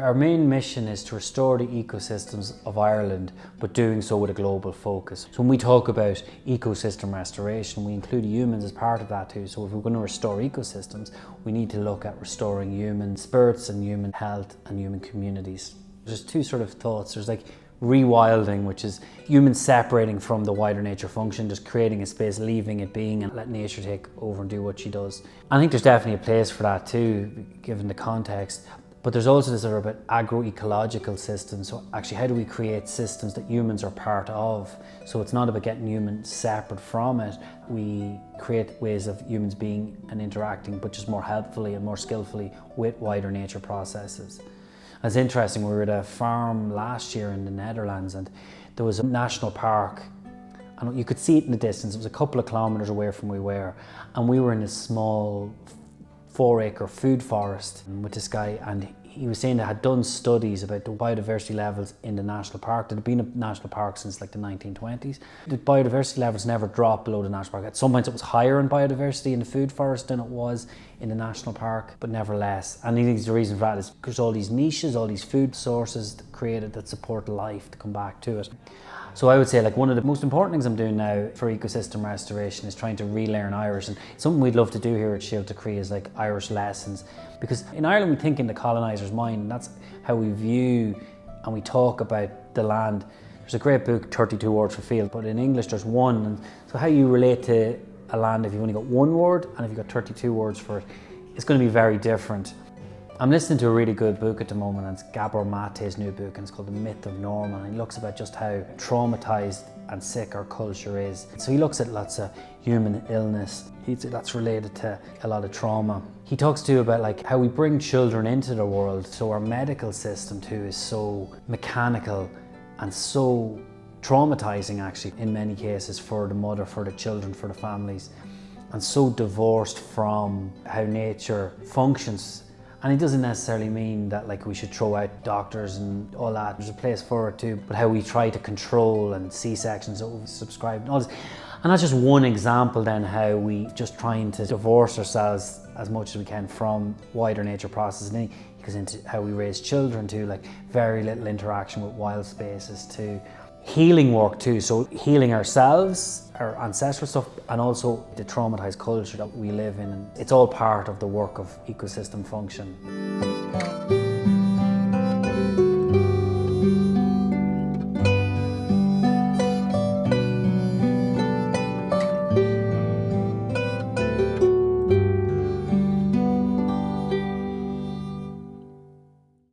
Our main mission is to restore the ecosystems of Ireland, but doing so with a global focus. So when we talk about ecosystem restoration, we include humans as part of that too. So if we're going to restore ecosystems, we need to look at restoring human spirits and human health and human communities. There's two sort of thoughts. There's like rewilding, which is humans separating from the wider nature function, just creating a space, leaving it being and let nature take over and do what she does. I think there's definitely a place for that too, given the context. But there's also this sort of agro-ecological system. So actually, how do we create systems that humans are part of? So it's not about getting humans separate from it. We create ways of humans being and interacting, but just more helpfully and more skillfully with wider nature processes. It's interesting, we were at a farm last year in the Netherlands and there was a national park and you could see it in the distance. It was a couple of kilometres away from where we were, and we were in this small 4-acre food forest with this guy, and he was saying they had done studies about the biodiversity levels in the national park. There had been a national park since like the 1920s. The biodiversity levels never dropped below the national park. At some points it was higher in biodiversity in the food forest than it was in the national park, but never less. And I think the reason for that is because all these niches, all these food sources created that support life to come back to it. So I would say like one of the most important things I'm doing now for ecosystem restoration is trying to relearn Irish, and something we'd love to do here at Síolta Chroí is like Irish lessons, because in Ireland we think in the coloniser's mind, and that's how we view and we talk about the land. There's a great book, 32 Words for Field, but in English there's one, and so how you relate to a land if you've only got one word and if you've got 32 words for it, it's going to be very different. I'm listening to a really good book at the moment, and it's Gabor Mate's new book, and it's called The Myth of Normal, and he looks about just how traumatised and sick our culture is. So he looks at lots of human illness that's related to a lot of trauma. He talks too about like how we bring children into the world, so our medical system too is so mechanical and so traumatising actually in many cases for the mother, for the children, for the families, and so divorced from how nature functions. And it doesn't necessarily mean that like we should throw out doctors and all that. There's a place for it too, but how we try to control and C-sections, oversubscribe and all this. And that's just one example then how we just trying to divorce ourselves as much as we can from wider nature processes. And then it goes into how we raise children too, like very little interaction with wild spaces too. Healing work too, so healing ourselves, our ancestral stuff, and also the traumatized culture that we live in. And it's all part of the work of ecosystem function.